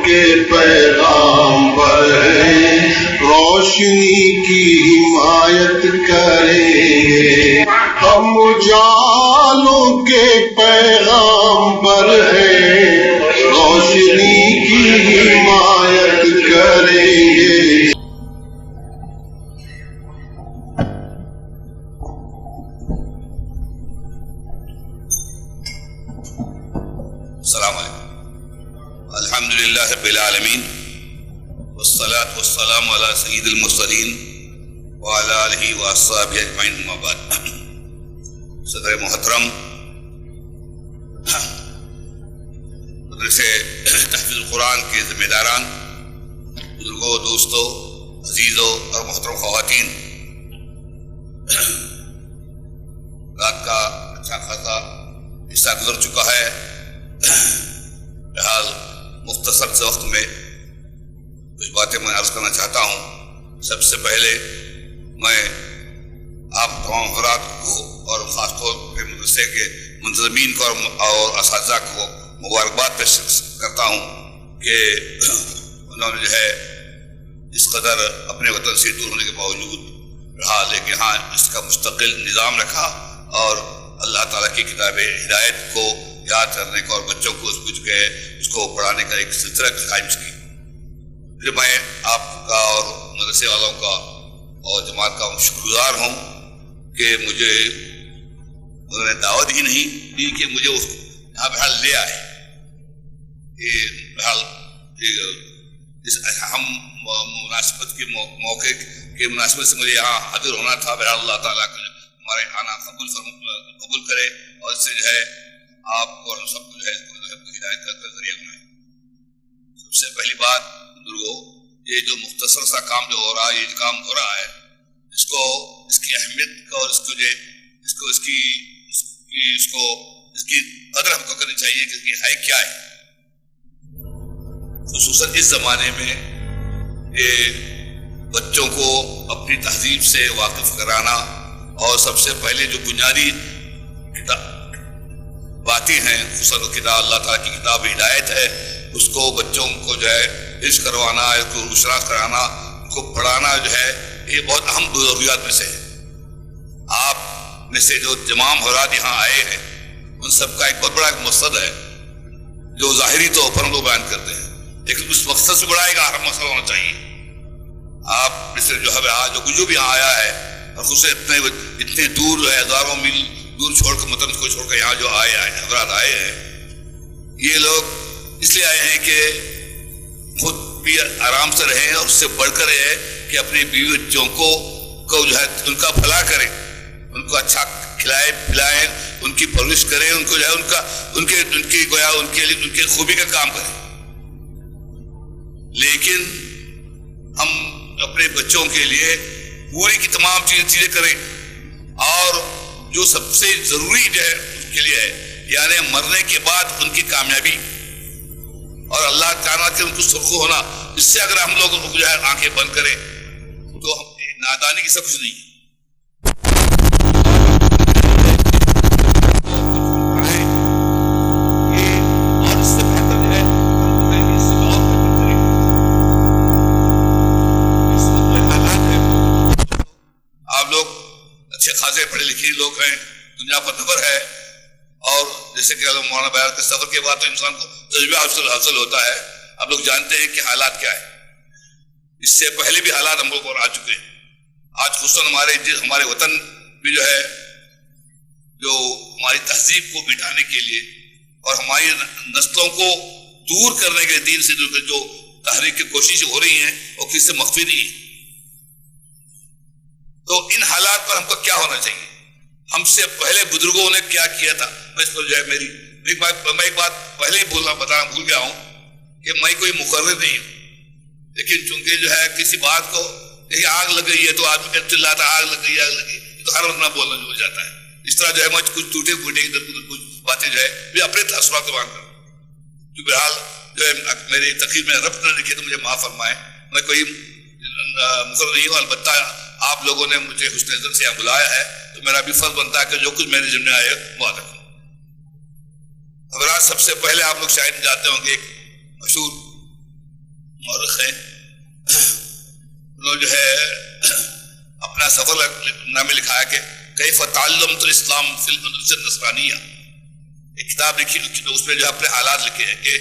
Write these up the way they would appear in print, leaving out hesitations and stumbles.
کے پیغامبر ہیں، روشنی کی حمایت کریں گے. ہم اجالوں کے پیغامبر ہیں، روشنی کی حمایت کریں گے. السلام علیکم. الحمدللہ رب العالمین والصلاة والسلام علی سید المرسلین وعلی آلہ واصحابہ اجمعین. اما بعد. صدر محترم، مدرسے تحفیظ القرآن کے ذمہ داران، بزرگوں، دوستوں، عزیزوں اور محترم خواتین، رات کا اچھا خاصا حصہ گزر چکا ہے. بہرحال مختصر سے وقت میں کچھ باتیں میں عرض کرنا چاہتا ہوں. سب سے پہلے میں آپ تمام حضرات کو اور خاص طور پہ مدرسے کے منتظمین کو اور اساتذہ کو مبارکباد پیش کرتا ہوں کہ انہوں نے جو ہے اس قدر اپنے وطن سے دور ہونے کے باوجود رہا، لیکن ہاں اس کا مستقل نظام رکھا اور اللہ تعالیٰ کی کتاب ہدایت کو یاد کرنے کا اور بچوں کو اس کو پڑھانے کا ایک سلسلہ قائم کی. پھر میں آپ کا اور مدرسے والوں کا اور جماعت کا شکر گزار ہوں کہ مجھے انہوں نے دعوت ہی نہیں دی کہ مجھے یہاں بہرحال لے آئے. بہرحال اس اہم مناسبت کے موقع کے مناسبت سے مجھے یہاں حاضر ہونا تھا. بہرحال اللہ تعالیٰ کو ہمارے آنا قبول کرے اور اس سے جو ہے آپ کو اور سب کو جو ہے ہدایت کا ذریعہ بنائے. سب سے پہلی بات بزرگوں، یہ جو مختصر سا کام جو ہو رہا ہے، یہ جو کام ہو رہا ہے، اس کی اہمیت کا اور اس کی قدر ہم کو کرنی چاہیے کہ یہ ہے کیا ہے. خصوصاً اس زمانے میں یہ بچوں کو اپنی تہذیب سے واقف کرانا اور سب سے پہلے جو بنیادی باتیں ہیں، خصوصاً کتاب اللہ تعالیٰ کی کتاب ہدایت ہے، اس کو بچوں کو جو ہے عشق کروانا، اس کو روشناس کرانا، ان کو پڑھانا جو ہے یہ بہت اہم ضروریات میں سے ہے. آپ میں سے جو تمام حضرات یہاں آئے ہیں ان سب کا ایک بہت بڑا ایک مقصد ہے جو ظاہری طور پر ہم لوگ بیان کرتے ہیں، لیکن اس مقصد سے بڑا ایک اہم مسئلہ ہونا چاہیے. آپ میں سے جو ہے جو بھی یہاں آیا ہے اور خصوصاً اتنے دور جو ہے ہزاروں میل دور چھوڑ کر مطلب کو چھوڑ کر یہاں جو حضرات آئے ہیں، یہ لوگ اس لیے آئے ہیں کہ خود بھی آرام سے رہیں اور اس سے بڑھ کر ہے کہ اپنے بیوی بچوں کو جو ہے ان کا بھلا کریں، ان کو اچھا کھلائیں پلائیں، ان کی پرورش کریں، ان کو جو ہے ان کی خوبی کا کام کریں. لیکن ہم اپنے بچوں کے لیے پوری کی تمام چیزیں کریں اور جو سب سے ضروری جو ہے اس کے لیے ہے، یعنی مرنے کے بعد ان کی کامیابی اور اللہ تعالیٰ کے ان کو سرخو ہونا، اس سے اگر ہم لوگ جو ہے آنکھیں بند کریں تو ہم نادانی کی سب کچھ نہیں ہے. خاصے پڑھے لکھے لوگ ہیں، دنیا پر نبر ہے، اور جیسے کہ مولانا بیان کے سفر کے بعد تو انسان کو تجربہ حاصل ہوتا ہے. آپ لوگ جانتے ہیں کہ حالات کیا ہے. اس سے پہلے بھی حالات ہم لوگ اور آ چکے ہیں. آج خصوصاً ہمارے وطن میں جو ہے جو ہماری تہذیب کو مٹانے کے لیے اور ہماری نسلوں کو دور کرنے کے لیے دین سے جو تحریک کی کوششیں ہو رہی ہیں وہ کسی سے مخفی نہیں ہے. تو ان حالات پر ہم کو کیا ہونا چاہیے؟ ہم سے پہلے بزرگوں نے کیا کیا تھا؟ میں اس پر جو ہے میں ایک بات پہلے ہی بتانا بھول گیا ہوں کہ میں کوئی مقرر نہیں ہوں، لیکن چونکہ جو ہے کسی بات کو کہیں آگ لگ گئی ہے تو آدمی چلاتا آگ لگ گئی تو ہر وقت نہ بولنا جو ہو جاتا ہے. اس طرح جو ہے میں کچھ ٹوٹے پھوٹے کچھ باتیں جو ہے میں اپنے تاثرات کو باندھ کروں. بہرحال جو ہے میری تقریر میں ربط نہ لکھے تو مجھے معاف فرمائیں. میں کوئی مقرر نہیں ہوں، البتہ آپ لوگوں نے مجھے حسن نظر سے یہاں بلایا ہے تو میرا بھی فرض بنتا ہے کہ جو کچھ میرے ذمہ آئے وہ ادا کروں. حضرات، سب سے پہلے آپ لوگ شاید جانتے ہوں گے ایک مشہور مورخ ہیں، انہوں جو ہے اپنا سفر نامے لکھا ہے کہ کیف تعلمت الاسلام فی المدرسہ النصرانیہ، ایک کتاب لکھی اس میں جو اپنے حالات لکھے ہیں کہ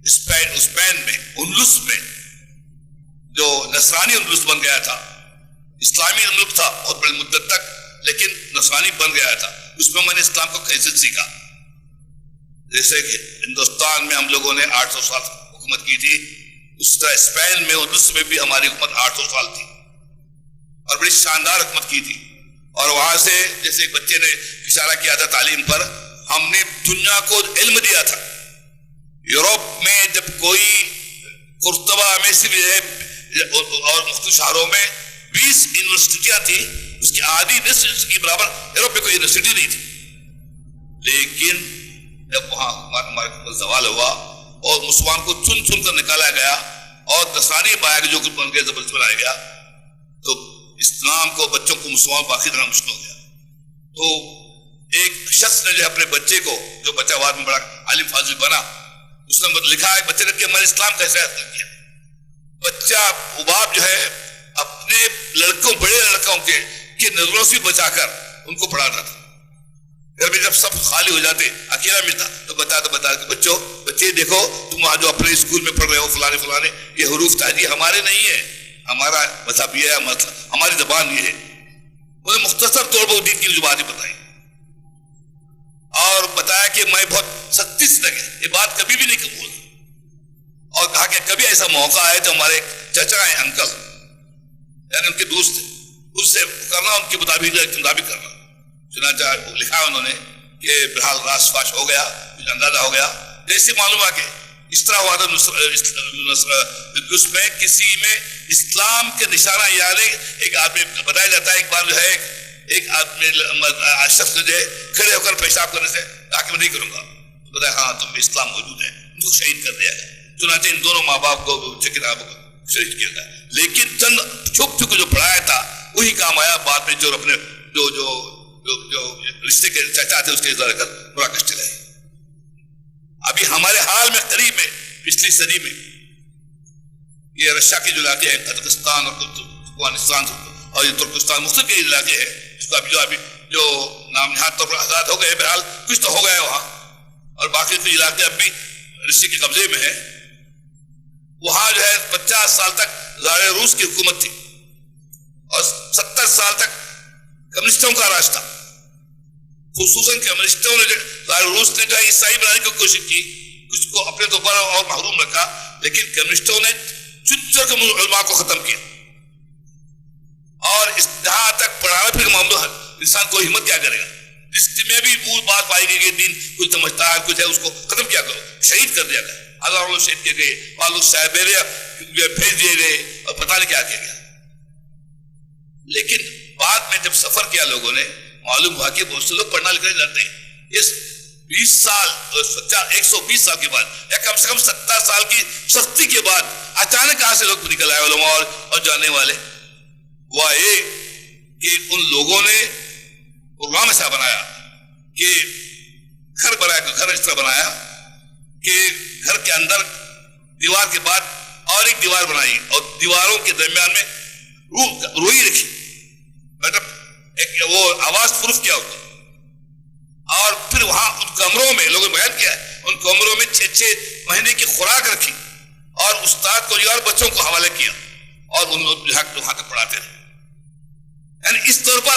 اسپین میں اندلس میں جو نصرانی اندلس بن گیا تھا، اسلامی اندلس تھا بہت بڑی مدت تک لیکن نصرانی بن گیا تھا، اس میں میں نے اسلام کو کیسے سیکھا. جیسے کہ ہندوستان میں ہم لوگوں نے 800 سال حکومت کی تھی، اس طرح اسپین میں اندلس میں بھی ہماری حکومت 800 سال تھی اور بڑی شاندار حکومت کی تھی. اور وہاں سے جیسے ایک بچے نے اشارہ کیا تھا تعلیم پر، ہم نے دنیا کو علم دیا تھا. یورپ میں جب کوئی قرطبہ میں سے بھی ہے اور مختلف شہروں میں 20 یونیورسٹیاں تھی، اس کی آدھی نصف کی برابر یورپ میں کوئی یونیورسٹی نہیں تھی. لیکن جب وہاں ہمارے زوال ہوا اور مسلمان کو چن چن کر نکالا گیا اور نصرانی پایا جو کچھ بن کے زبردست بنایا گیا، تو اسلام کو بچوں کو مسلمان باقی کرنا مشکل ہو گیا. تو ایک شخص نے جو اپنے بچے کو، جو بچہ بعد میں بڑا عالم فاضل بنا، اس نے لکھا ہے بچے نے کہ میں نے اسلام کیسے حاصل کیا. بچہ باپ جو ہے اپنے لڑکوں، بڑے لڑکوں کے نظروں سے بچا کر ان کو پڑھاتا تھا. گھر میں جب سب خالی ہو جاتے، اکیلا ملتا تو بتا کہ بچے دیکھو تم وہاں جو اپنے اسکول میں پڑھ رہے ہو فلانے یہ حروف تاجی ہمارے نہیں ہے، ہمارا مذہب یہ ہے، ہماری زبان یہ ہے. مجھے مختصر طور پر دین کی جو باتیں بتائی اور بتایا کہ میں بہت سختی سے لگے یہ بات کبھی بھی نہیں قبول، اور کہا کہ کبھی ایسا موقع ہے تو ہمارے چچا ہیں، انکل یعنی ان کے دوست تھے، اس سے کرنا ان کے مطابق کرنا. چنانچہ لکھا انہوں نے کہ بہرحال راس فاش ہو گیا، مجھے اندازہ ہو گیا. جیسے معلوم ہے کہ اس طرح ہوا تھا اس میں کسی میں اسلام کے نشانہ یاد ہے. ایک آدمی بتایا جاتا ہے ایک بار جو ہے ایک آدمی شخص جو ہے کھڑے ہو کر پیشاب کرنے سے تاکہ میں نہیں کروں گا، بتایا ہاں تم میں اسلام موجود ہے، ان کو شہید کر دیا گیا. چنانچہ ان دونوں ماں باپ کو کتاب شہید کیا گیا. لیکن چند چھپ جو پڑھایا تھا وہی کام آیا بعد میں، جو اپنے جو رشتے کے چچا تھے اس کے ذرا کر برا کشتے رہے. ابھی ہمارے حال میں قریب میں پچھلی صدی میں یہ رشیا کے جو علاقے ہیں، قزاقستان اور افغانستان اور یہ ترکستان، مختلف کے علاقے ہیں جس کو ابھی جو نام نہاد طور پر آزاد ہو گئے، بہرحال کچھ تو ہو گیا وہاں، اور باقی کے علاقے اب بھی رشیا کے قبضے میں ہیں. وہاں جو ہے 50 سال تک زار روس کی حکومت تھی اور 70 سال تک کمیونسٹوں کا راج تھا. خصوصاً کمیونسٹوں نے روس نے جو ہے عیسائی بنانے کی کوشش کی، کچھ کو اپنے دوبارہ اور محروم رکھا، لیکن کمیونسٹوں نے چن کے علماء کو ختم کیا. اور جہاں تک پڑھانا پھر معاملہ انسان کو ہمت کیا کرے گا، جس میں بھی وہ بات پائی گئی کہ دین کچھ سمجھتا ہے کچھ ہے، اس کو ختم کیا کرو، شہید کر دیا گیا. اللہ لوگ شہید کیے گئے، وہاں لوگ سائبیریا بھیج دیے گئے اور پتہ نہیں کیا کیا گیا. لیکن بعد میں جب سفر کیا لوگوں نے، معلوم ہوا کہ بہت سے لوگ پڑھنا لکھنا جانتے ہیں. اس 20 سال 120 سال کے بعد یا کم سے کم 70 سال کی سختی کے بعد اچانک کہاں سے لوگ نکل آئے علماء اور جاننے والے. وہ یہ کہ ان لوگوں نے پروگرام ایسا بنایا کہ گھر اس طرح بنایا کہ گھر کے اندر دیوار کے بعد اور ایک دیوار بنائی اور دیواروں کے درمیان میں روئی رکھی، مطلب ایک وہ آواز پروف کیا ہوتا. اور پھر وہاں ان کمروں میں لوگوں نے بیان کیا ہے، ان کمروں میں 6 مہینے کی خوراک رکھی اور استاد کو اور بچوں کو حوالے کیا اور ان لوگ وہاں تک پڑھاتے رہے. یعنی اس طور پر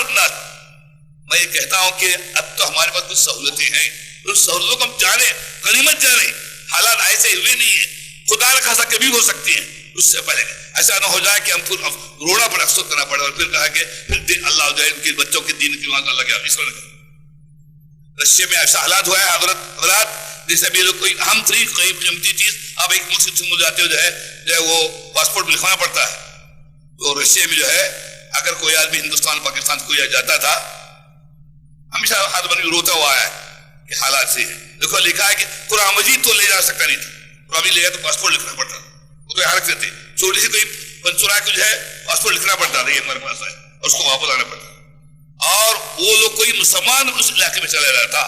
میں یہ کہتا ہوں کہ اب تو ہمارے پاس کچھ سہولتیں ہیں، ان سہولتوں کو ہم جانیں، غنیمت جانیں. حالات ایسے ہوئے نہیں ہیں، خدا نہ خاصا کبھی ہو سکتی ہیں. اس سے پہلے ایسا نہ ہو جائے کہ ہم پھر رونا پڑے، افسوس کرنا پڑے اور پھر کہا کہ پھر اللہ جو ہے ان کے بچوں کے دین کی وہاں اللہ کیا اس طرح. رشیا میں ایسا حالات ہوا ہے حضرات، جیسے بھی لوگ کوئی اہم ترین قیمتی چیز آپ ایک ملک سے مل جاتے ہو جو ہے وہ پاسپورٹ میں لکھوانا پڑتا ہے. تو رشیا میں جو ہے اگر کوئی آدمی ہندوستان پاکستان سے کوئی جاتا تھا، ہمیشہ ہاتھ بن روتا ہوا ہے کہ حالات سے دیکھو لکھا ہے کہ قرآن مجید تو لے جا سکتا نہیں تھا، قرآن لے جائے تو پاسپورٹ لکھنا پڑتا. وہ تو حرکت تھے، چھوٹی سی کوئی پنچورا کو جو ہے پاسپورٹ لکھنا پڑتا تھا، یہ ہمارے پاس ہے اور اس کو واپس آنا پڑتا. اور وہ لوگ کوئی مسلمان اس علاقے میں چلا رہا تھا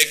1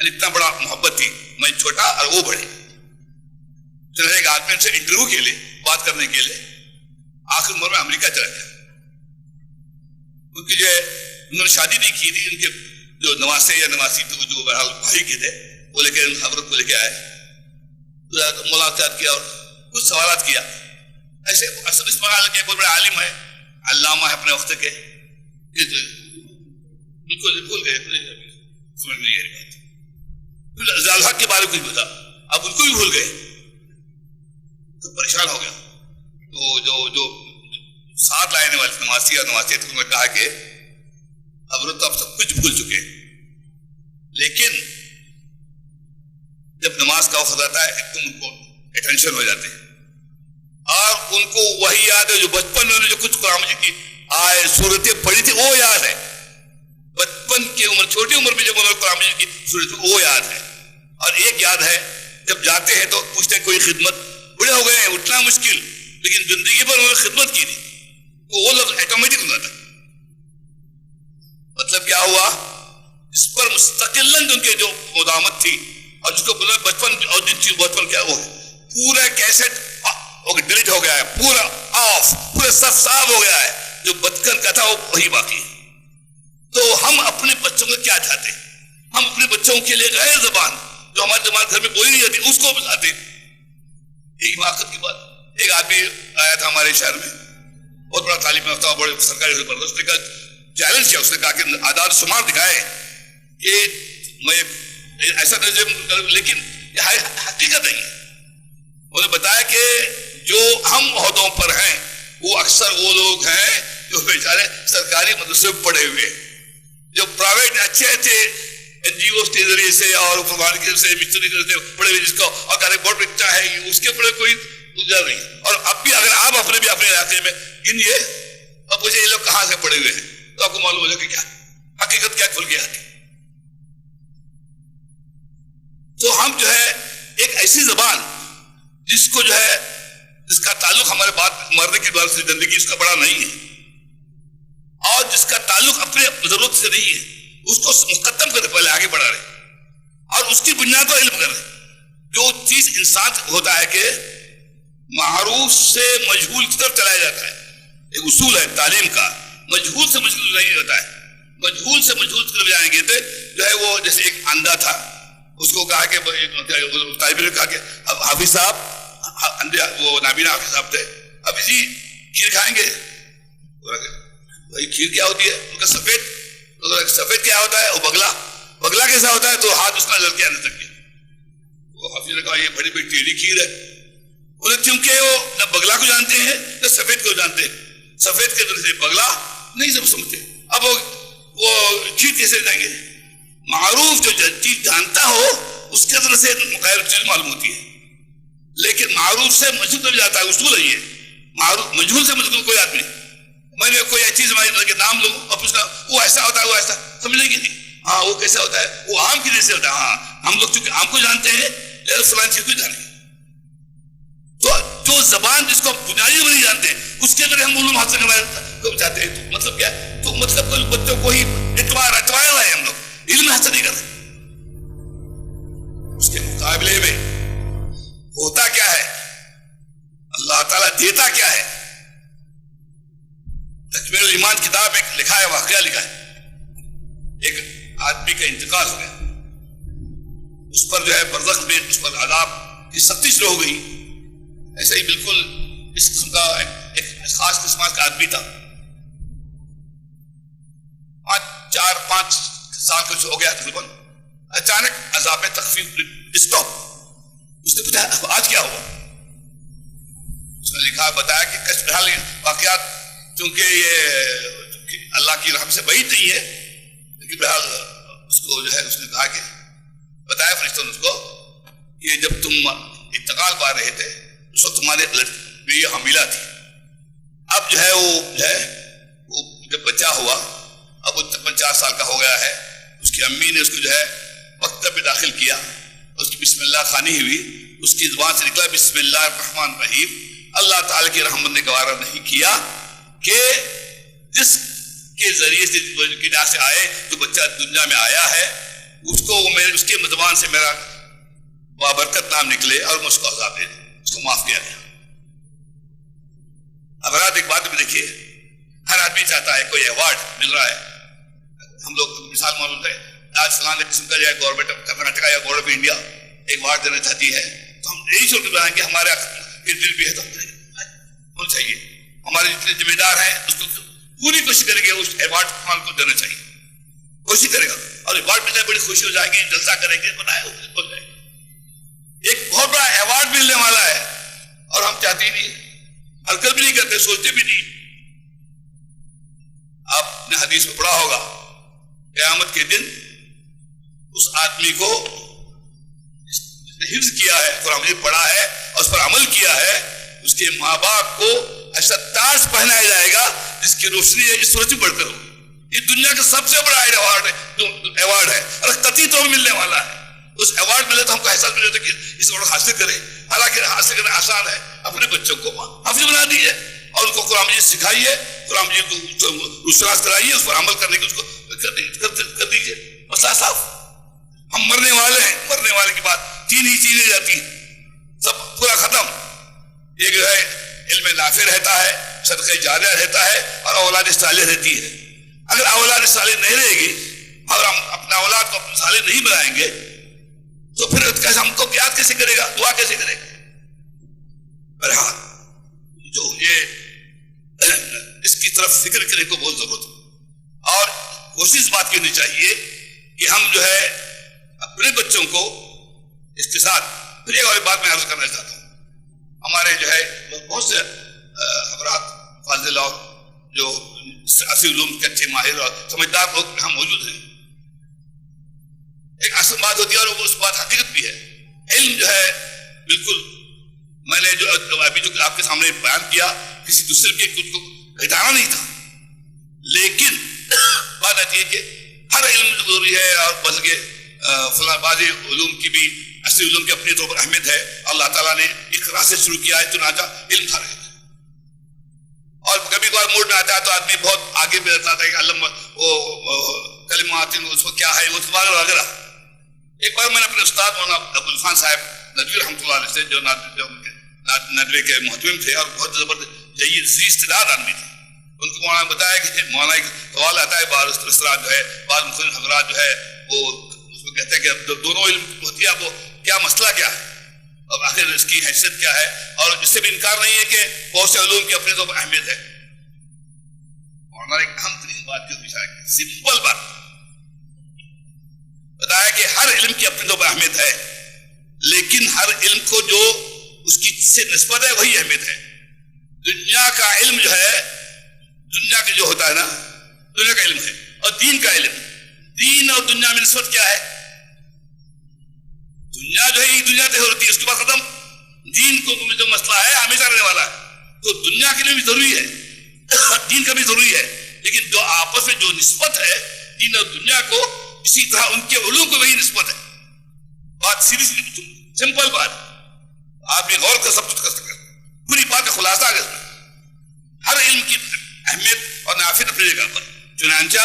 یعنی اتنا بڑا محبت تھی، میں چھوٹا اور وہ بڑے. چلا ایک آدمی ان سے انٹرویو کے لیے بات کرنے کے لیے آخر عمر میں امریکہ چلا گیا. ان کی جو ہے انہوں نے شادی نہیں کی تھی، ان کے جو نواسے یا نواسی تھے جو بہرحال بھائی کے تھے وہ لے کے حضرت کو لے کے آئے، ملاقات کیا اور کچھ سوالات کیا. ایسے اس مقام کے بہت بڑے عالم ہے، علامہ ہے اپنے وقت کے، بالکل بھول گئے، سمجھ نہیں آ رہی بات. الحق کے بارے میں کچھ بتا، اب ان کو بھی بھول گئے تو پریشان ہو گیا. تو جو ساتھ لانے والے نماسی اور نواسیت کو میں کہا کہ حضرت آپ سب کچھ بھول چکے، لیکن جب نماز کا وقت آتا ہے ایک دم ان کو اٹینشن ہو جاتے ہیں اور ان کو وہی یاد ہے جو بچپن میں جو کچھ قرآن مجید کی آئے صورتیں پڑھی تھی وہ یاد ہے. بچپن کی عمر، چھوٹی عمر میں جب انہوں نے قرآن مجید کی صورت وہ یاد ہے. اور ایک یاد ہے جب جاتے ہیں تو پوچھتے ہیں کوئی خدمت، بڑے ہو گئے ہیں اٹھنا مشکل، لیکن زندگی پر انہوں نے خدمت کی تھی تو وہ لفظ آٹومیٹک ہوتا تھا. مطلب کیا ہوا، اس پر مستقلاً ان کے جو مدامت تھی اور جس کو بچپن اور جن چیز بچپن کیا وہ پورا کیسٹ ڈیلیٹ ہو گیا ہے، پورا آف، پورا صاف ہو گیا ہے. جو بچپن کا تھا وہ وہی باقی ہے. تو ہم اپنے بچوں کو کیا چاہتے ہیں؟ ہم اپنے بچوں کے لیے غیر زبان جو ہمارے گھر میں بولی نہیں جاتی اس کو بتاتے. ایک حماقت کی بات، ایک آدمی آیا تھا ہمارے شہر میں، بہت بڑا تعلیم یافتہ بڑے سرکاری زبردست، نے کہا چیلنج کیا، اس نے کہا کہ اعداد شمار دکھائے کہ میں ایسا لیکن یہ حقیقت نہیں ہے. انہوں نے بتایا کہ جو ہم عہدوں پر ہیں وہ اکثر وہ لوگ ہیں جو بیچارے سرکاری مدرسے میں پڑھے ہوئے، جو پرائیویٹ اچھے این جی اوز کے ذریعے سے اور فلان کے سے مستری سے پڑھے ہوئے، جس کو اور بہت بچہ ہے اس کے پڑھے کوئی گزار نہیں. اور اب بھی اگر آپ اپنے علاقے میں گنیے اب مجھے یہ لوگ کہاں سے پڑھے ہوئے ہیں تو آپ کو معلوم ہو جائے کہ کیا حقیقت کیا کھل کے آتی. تو ہم جو ہے ایک ایسی زبان جس کو جو ہے جس کا تعلق ہمارے بات مرنے کی بات سے زندگی اس کا بڑا نہیں ہے اور جس کا تعلق اپنے ضرورت سے نہیں ہے، اس کو مقدم کرے پہلے آگے بڑھا رہے اور اس کی بنیاد پر علم کر رہے. جو چیز انسان ہوتا ہے کہ معروف سے مجہول کی طرف چلایا جاتا ہے، ایک اصول ہے تعلیم کا، مجہول سے مجہول نہیں ہوتا ہے. مجہول سے مجہول کی طرف جائیں گے تو جو ہے وہ جیسے ایک اندھا تھا، اس کو کہا کہ طالب نے کہا کہ اب حافظ صاحب، وہ نابینا حافظ صاحب تھے، اب اسی کھیر کھائیں گے. بھائی کھیر کیا ہوتی ہے؟ ان کا سفید کیا ہوتا ہے؟ وہ بگلا کیسا ہوتا ہے؟ تو ہاتھ اس کا نظر کیا نظر کیا. وہ حافظ نے کہا یہ بڑی بڑی ٹیڑھی کھیر ہے. انہیں کیونکہ وہ نہ بگلا کو جانتے ہیں نہ سفید کو جانتے ہیں، سفید کے طرح سے بگلا نہیں سب سمجھتے. اب وہ کھیر کیسے جائیں گے؟ معروف جو چیز جانتا ہو اس کے طرح سے غیر چیز معلوم ہوتی ہے، لیکن معروف سے مجہول تک جاتا ہے. اصول ہے یہ، معروف مجہول سے مجہول کوئی آدمی نہیں. میں نے کوئی چیز کے نام لوں اور پوچھنا وہ ایسا ہوتا ہے وہ ایسا سمجھنے کی نہیں. ہاں وہ کیسا ہوتا ہے؟ وہ آم کی جیسے ہوتا ہے. ہاں ہم لوگ چونکہ آم کو جانتے ہیں لیکن فلان چیز کو جانیں گے. تو جو زبان جس کو بنیادی نہیں جانتے اس کے اندر ہم علوم حاصل کرنا چاہتے ہیں. تو مطلب کیا ہے؟ تو مطلب بچوں کو ہی اٹوایا ہوا ہے، ہم لوگ علم حاصل نہیں کرتے. اس کے مقابلے میں ہوتا کیا ہے؟ اللہ تعالیٰ دیتا کیا ہے؟ تکمیل الایمان کتاب ایک لکھا ہے، واقعہ لکھا ہے. ایک آدمی کا انتقال ہو گیا، اس پر جو ہے برزخ میں اس پر عذاب کی سختی شروع ہو گئی. ایسا ہی بالکل اس قسم کا ایک خاص قسم کا آدمی تھا. 4-5 سال کچھ ہو گیا تقریباً. اچانک عذاب تخفیف اسٹاپ. اس نے پوچھا آج کیا ہوا؟ اس نے لکھا بتایا کہ کچھ بہرحال واقعات چونکہ یہ اللہ کی رحم سے بعید نہیں ہے، لیکن بہرحال اس کو جو ہے اس نے کہا کہ بتایا فرشتوں نے اس کو کہ جب تم انتقال پا رہے تھے اس وقت تمہارے بیوی حاملہ تھی. اب جو ہے وہ جب بچہ ہوا، اب وہ تقریباً 4 سال کا ہو گیا ہے. اس کی امی نے اس کو جو ہے مکتب میں داخل کیا، اس کی بسم اللہ خوانی ہوئی، اس کی زبان سے نکلا بسم اللہ الرحمن الرحیم. اللہ تعالیٰ کی رحمت نے گوارا نہیں کیا کہ جس کے ذریعے سے آئے جو بچہ دنیا میں آیا ہے اس کو اس کے زبان سے میرا بابرکت نام نکلے اور میں اس کو عذاب دے دوں، اس کو معاف کیا گیا۔ اب رات ایک بات بھی دیکھیے، ہر آدمی چاہتا ہے کوئی ایوارڈ مل رہا ہے، ہم لوگ مثال معلوم ہے آج فلاں قسم کا جو ہے گورنمنٹ آف کرناٹکا یا گورنمنٹ آف انڈیا ایک ایوارڈ دینا چاہتی ہے، تو ہم یہی سوچ رہے ہیں کہ ہمارے دل بھی ہے تو ہونا چاہیے، ہمارے جتنے ذمہ دار ہیں اس کو پوری کوشش کریں گے اس ایوارڈ کو دینا چاہیے، کوشش کرے گا، اور ایوارڈ ملنے بڑی خوشی ہو جائے گی، جلسہ کریں گے، بتائے ہو جائے گا، ایک بہت بڑا ایوارڈ ملنے والا ہے اور ہم چاہتے ہی نہیں، حرکت بھی نہیں کرتے، سوچتے بھی نہیں۔ آپ نے حدیث میں پڑھا ہوگا قیامت کے دن اس آدمی کو جس نے حفظ کیا ہے، قرآن مجید پڑھا ہے اور اس پر عمل کیا ہے، اس کے ماں باپ کو ایسا تاج پہنایا جائے گا جس کی روشنی ہے اس سورج بڑھ کر ہو۔ یہ دنیا کا سب سے بڑا ایوارڈ ہے اور قطعی طور ملنے والا ہے۔ اس ایوارڈ ملے تو ہم کو احساس ملے کہ اس ایوارڈ حاصل کرے، حالانکہ حاصل کرنا آسان ہے، اپنے بچوں کو حافظ بنا دیجیے اور ان کو قرآن مجید سکھائیے، قرآن مجید کو رسالت کرائیے، اس پر عمل کرنے کی اس کو کر دیجیے، مسئلہ صاف۔ ہم مرنے والے ہیں، مرنے والے کی بات 3 ہی چیزیں جاتی ہیں، سب پورا ختم۔ یہ جو ہے علم نافع رہتا ہے، صدقہ جاریہ رہتا ہے اور اولاد صالح رہتی ہے۔ اگر اولاد صالح نہیں رہے گی اور ہم اپنا اولاد کو اپنے صالح نہیں بنائیں گے تو پھر کیسے ہم کو یاد کیسے کرے گا، دعا کیسے کرے گا؟ بہرحال جو یہ اس کی طرف فکر کرنے کو بہت ضرورت ہے اور کوشش بات کرنی چاہیے کہ ہم جو ہے اپنے بچوں کو اس کے ساتھ۔ پھر ایک اور بات میں عرض کرنا چاہتا ہوں، ہمارے جو ہے بہت سے حضرات فاضل اور جو سیاسی علوم کے اچھے ماہر اور سمجھدار لوگ یہاں موجود ہیں، ایک اصل بات ہوتی ہے اور وہ اس بات حقیقت بھی ہے، علم جو ہے بالکل میں نے جو ابھی جو آپ کے سامنے بیان کیا کسی دوسرے کے کچھ کو گھٹانا نہیں تھا، لیکن بات آتی ہے کہ ہر علم ضروری ہے اور بلکہ فلاں بعض علوم کی بھی اصلی علوم کی اپنی طور پر اہمیت ہے۔ اللہ تعالیٰ نے اقرا سے شروع کیا ہے، چنانچہ علم تھا رہے گا، اور کبھی کبھار موڈ میں آتا ہے تو آدمی بہت آگے بھی رہتا ہے کہ علم وہ کلمات اس کو کیا ہے وہ وغیرہ۔ ایک بار میں نے اپنے استاد مولانا ابوالعرفان صاحب ندوی رحمۃ اللہ علیہ سے جو ندوے کے محتوم تھے اور بہت زبردست جید ذی استعداد آدمی تھے، ان کو مولانا بتایا کہ مولانا ایک سوال آتا ہے، بعض اسرات جو ہے بعض مختلف حضرات جو ہے وہ اس کو کہتے ہیں کہ دونوں علم ہوتی ہے، وہ کیا مسئلہ کیا ہے اور آخر اس کی حیثیت کیا ہے، اور اس سے بھی انکار نہیں ہے کہ بہت سے علوم کی اپنے طور پر اہمیت ہے۔ مولانا نے ایک اہم ترین بات جو اشارہ کی، سمپل بات بتایا کہ ہر علم کی اپنی طور پر اہمیت ہے، لیکن ہر علم کو جو اس کی سے نسبت ہے وہی اہمیت ہے۔ دنیا کا علم جو ہے، دنیا کا جو ہوتا ہے نا، دنیا کا علم ہے اور دین کا علم، دین اور دنیا میں نسبت کیا ہے؟ دنیا جو ہے یہ دنیا سے ہوتی ہے، اس کے بعد ختم۔ دین کو جو مسئلہ ہے ہمیشہ رہنے والا ہے، تو دنیا کے لیے بھی ضروری ہے، دین کا بھی ضروری ہے، لیکن جو آپس میں جو نسبت ہے دین اور دنیا کو، اسی طرح ان کے علوم کو وہی نسبت ہے۔ بات سیریسلی سمپل بات، آدمی غور کر سب کچھ کر سکتا ہے، پوری بات کا خلاصہ ہے۔ ہر علم کی اہمیت اور نافع اپنی جگہ پر، چنانچہ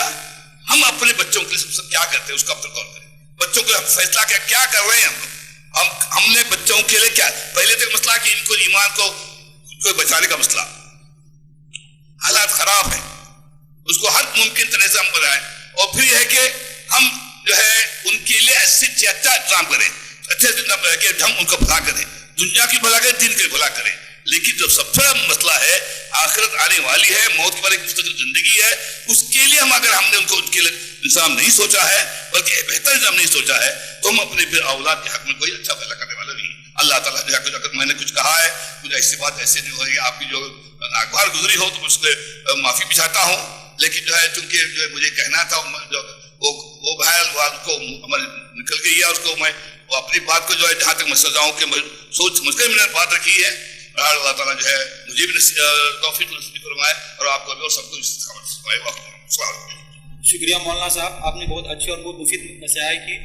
ہم اپنے بچوں کے لیے سب کیا کرتے ہیں اس کا اب تک غور کریں۔ بچوں کو فیصلہ کیا کر رہے ہیں ہم نے بچوں کے لیے کیا؟ پہلے تو مسئلہ کہ ان کو ایمان کو بچانے کا مسئلہ، حالات خراب ہیں، اس کو ہر ممکن طرح سے ہم بنائیں، اور پھر یہ ہے کہ ہم جو ہے ان کے لیے اچھا انتظام کریں، اچھے کہ ہم ان کو بھلا کریں، دنیا کی بھلا کریں، دین کی بھلا کریں۔ لیکن جو سب سے بڑا مسئلہ ہے، آخرت آنے والی ہے، موت کے بعد ایک مستقل زندگی ہے، اس کے لیے اگر ہم نے ان کو ان کے لیے انتظام نہیں سوچا ہے بلکہ بہتر انتظام نہیں سوچا ہے، تو ہم اپنے پھر اولاد کے حق میں کوئی اچھا فیصلہ کرنے والا نہیں۔ اللہ تعالیٰ جو ہے اگر میں نے کچھ کہا ہے، کچھ ایسی بات ایسے نہیں ہو رہی، آپ کی جو ناگوار گزری ہو تو میں اس سے معافی بھی چاہتا ہوں، لیکن جو ہے چونکہ جو ہے مجھے کہنا تھا وہ بہرحال کو نکل گئی ہے، اس کو میں اپنی بات کو جو ہے جہاں تک میں سمجھاؤں کہ سوچ سمجھ کر میں نے بات رکھی ہے، اللہ تعالیٰ جو ہے مجھے بھی توفیق نصیب فرمائے اور آپ کو بھی اور سب کو شکریہ مولانا صاحب، آپ نے بہت اچھی اور بہت مفید نصیحت کی۔